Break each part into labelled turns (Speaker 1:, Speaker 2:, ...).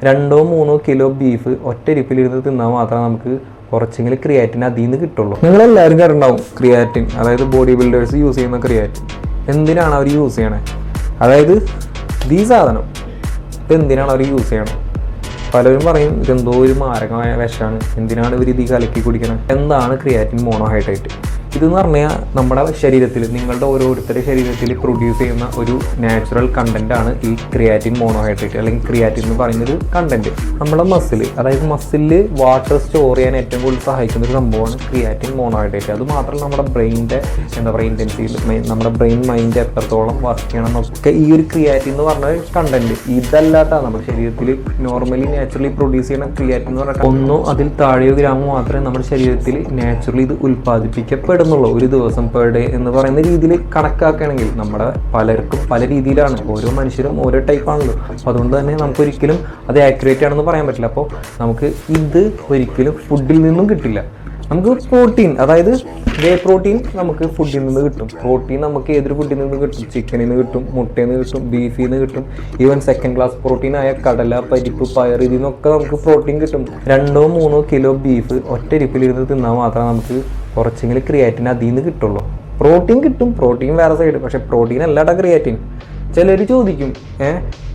Speaker 1: 2-3 kilo beef ഒറ്റരിപ്പിലിരുന്ന് തിന്നാൽ മാത്രമേ നമുക്ക് കുറച്ചെങ്കിലും ക്രിയാറ്റിൻ അതിൽ നിന്ന് കിട്ടുള്ളൂ. നിങ്ങളെല്ലാവരും കേട്ടിട്ടുണ്ടാവും ക്രിയാറ്റിൻ, അതായത് ബോഡി ബിൽഡേഴ്സ് യൂസ് ചെയ്യുന്ന ക്രിയാറ്റിൻ. എന്തിനാണ് അവർ യൂസ് ചെയ്യണേ? അതായത് ഈ സാധനം എന്തിനാണ് അവർ യൂസ് ചെയ്യണത്? പലരും പറയും ഇതെന്തോ ഒരു മാരകമായ വിഷമാണ്, എന്തിനാണ് ഇവർ ഇത് കലക്കി കുടിക്കണം. എന്താണ് ക്രിയാറ്റിൻ മോണോഹൈഡ്രേറ്റ്? ഇതെന്ന് പറഞ്ഞാൽ നമ്മുടെ ശരീരത്തിൽ, നിങ്ങളുടെ ഓരോരുത്തരുടെ ശരീരത്തിൽ പ്രൊഡ്യൂസ് ചെയ്യുന്ന ഒരു നാച്ചുറൽ കണ്ടൻറ്റാണ് ഈ ക്രിയാറ്റിൻ മോണോഹൈഡ്രേറ്റ്, അല്ലെങ്കിൽ ക്രിയാറ്റിൻ എന്ന് പറയുന്നൊരു കണ്ടൻറ്റ്. നമ്മുടെ മസിൽ, അതായത് മസിലിൽ വാട്ടർ സ്റ്റോർ ചെയ്യാൻ ഏറ്റവും കൂടുതൽ സഹായിക്കുന്ന ഒരു സംഭവമാണ് ക്രിയാറ്റിൻ മോണോഹൈഡ്രേറ്റ്. അത് മാത്രമല്ല നമ്മുടെ ബ്രെയിനിൻ്റെ ഇൻറ്റൻസിറ്റി, നമ്മുടെ ബ്രെയിൻ മൈൻഡ് എത്രത്തോളം വർക്ക് ചെയ്യണം എന്നൊക്കെ ഈ ഒരു ക്രിയാറ്റിൻ എന്ന് പറഞ്ഞ കണ്ടൻറ്റ്. ഇതല്ലാട്ടാണ് നമ്മുടെ ശരീരത്തിൽ നോർമലി നാച്ചുറലി പ്രൊഡ്യൂസ് ചെയ്യുന്ന ക്രിയാറ്റിൻ എന്ന് പറഞ്ഞാൽ 1 അതിൽ താഴെയോ ഗ്രാമോ മാത്രമേ നമ്മുടെ ശരീരത്തിൽ നാച്ചുറലി ഇത് ഉൽപ്പാദിപ്പിക്കപ്പെടുന്നുള്ളൂ ഒരു ദിവസം പെർ ഡേ എന്ന് പറയുന്ന രീതിയിൽ കണക്കാക്കുകയാണെങ്കിൽ. നമ്മുടെ പലർക്കും പല രീതിയിലാണ്, ഓരോ മനുഷ്യരും ഓരോ ടൈപ്പാണല്ലോ. അപ്പോൾ അതുകൊണ്ട് തന്നെ നമുക്കൊരിക്കലും അത് ആക്യുറേറ്റ് ആണെന്ന് പറയാൻ പറ്റില്ല. അപ്പോൾ നമുക്ക് ഇത് ഒരിക്കലും ഫുഡിൽ നിന്നും കിട്ടില്ല. നമുക്ക് പ്രോട്ടീൻ, അതായത് വേ പ്രോട്ടീൻ നമുക്ക് ഫുഡിൽ നിന്ന് കിട്ടും. പ്രോട്ടീൻ നമുക്ക് ഏതൊരു ഫുഡിൽ നിന്ന് കിട്ടും? ചിക്കനിൽ നിന്ന് കിട്ടും, മുട്ടയിൽ നിന്ന് കിട്ടും, ബീഫിൽ നിന്ന് കിട്ടും. ഈവൻ സെക്കൻഡ് ക്ലാസ് പ്രോട്ടീനായ കടല, പരിപ്പ്, പയർ, ഇതിൽ നിന്നൊക്കെ നമുക്ക് പ്രോട്ടീൻ കിട്ടും. 2-3 കിലോ ബീഫ് ഒറ്റരിപ്പിലിരുന്ന് തിന്നാൽ മാത്രമേ നമുക്ക് കുറച്ചെങ്കിലും ക്രിയാറ്റിൻ അതിൽ നിന്ന് കിട്ടുള്ളൂ. പ്രോട്ടീൻ കിട്ടും, പ്രോട്ടീൻ വേറെ സൈഡ്, പക്ഷേ പ്രോട്ടീൻ അല്ലാട്ടാ ക്രിയാറ്റിൻ. ചിലർ ചോദിക്കും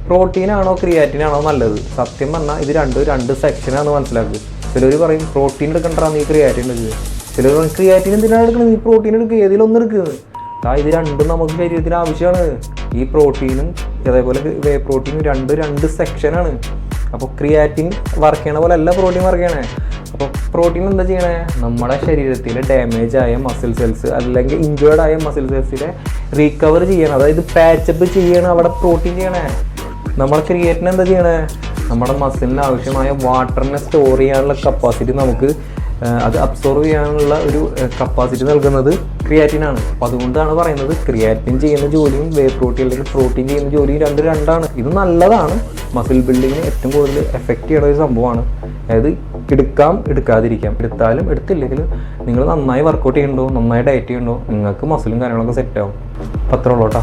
Speaker 1: പ്രോട്ടീനാണോ ക്രിയാറ്റിനാണോ നല്ലത്? സത്യം പറഞ്ഞാൽ ഇത് രണ്ട് സെക്ഷനാണെന്ന് മനസ്സിലാക്കുക. ചിലർ പറയും പ്രോട്ടീൻ എടുക്കണ്ടാ നീ ക്രിയാറ്റിൻ എടുക്കുക. ചിലർ പറയും ക്രിയാറ്റിൻ എന്തിനാണ് എടുക്കുന്നത്, നീ പ്രോട്ടീൻ എടുക്കുക, ഏതിലൊന്നും എടുക്കുന്നത്. ഇത് രണ്ടും നമുക്ക് ശരീരത്തിന് ആവശ്യമാണ്. ഈ പ്രോട്ടീനും അതേപോലെ വേ പ്രോട്ടീനും രണ്ട് സെക്ഷനാണ്. അപ്പോൾ ക്രിയാറ്റിൻ വർക്ക് ചെയ്യണ പോലെ അല്ല പ്രോട്ടീൻ വർക്ക് ചെയ്യണേ. അപ്പോൾ പ്രോട്ടീൻ എന്താ ചെയ്യണേ? നമ്മുടെ ശരീരത്തിൽ ഡാമേജ് ആയ മസിൽ സെൽസ് അല്ലെങ്കിൽ ഇഞ്ചേർഡ് ആയ മസിൽ സെൽസിനെ റീകവർ ചെയ്യണം, അതായത് പാച്ചപ്പ് ചെയ്യണം, അവിടെ പ്രോട്ടീൻ ചെയ്യണേ. നമ്മുടെ ക്രിയാറ്റിൻ എന്താ ചെയ്യണേ? നമ്മുടെ മസിലിന് ആവശ്യമായ വാട്ടറിനെ സ്റ്റോർ ചെയ്യാനുള്ള കപ്പാസിറ്റി, നമുക്ക് അത് അബ്സോർവ് ചെയ്യാനുള്ള ഒരു കപ്പാസിറ്റി നൽകുന്നത് ക്രിയാറ്റിനാണ്. അപ്പോൾ അതുകൊണ്ടാണ് പറയുന്നത് ക്രിയാറ്റിൻ ചെയ്യുന്ന ജോലിയും വേ പ്രോട്ടീൻ അല്ലെങ്കിൽ പ്രോട്ടീൻ ചെയ്യുന്ന ജോലിയും രണ്ടാണ്. ഇത് നല്ലതാണ്, മസിൽ ബിൽഡിങ്ങിന് ഏറ്റവും കൂടുതൽ എഫക്റ്റ് ചെയ്യുന്ന ഒരു സംഭവമാണ്. അതായത് എടുക്കാതിരിക്കാം. എടുത്താലും എടുത്തില്ലെങ്കിലും നിങ്ങൾ നന്നായി വർക്കൗട്ട് ചെയ്യണ്ടോ, നന്നായി ഡയറ്റ് ചെയ്യണ്ടോ, നിങ്ങൾക്ക് മസിലും കാര്യങ്ങളൊക്കെ സെറ്റ് ആവും. പത്രമുള്ളൂ കേട്ടോ.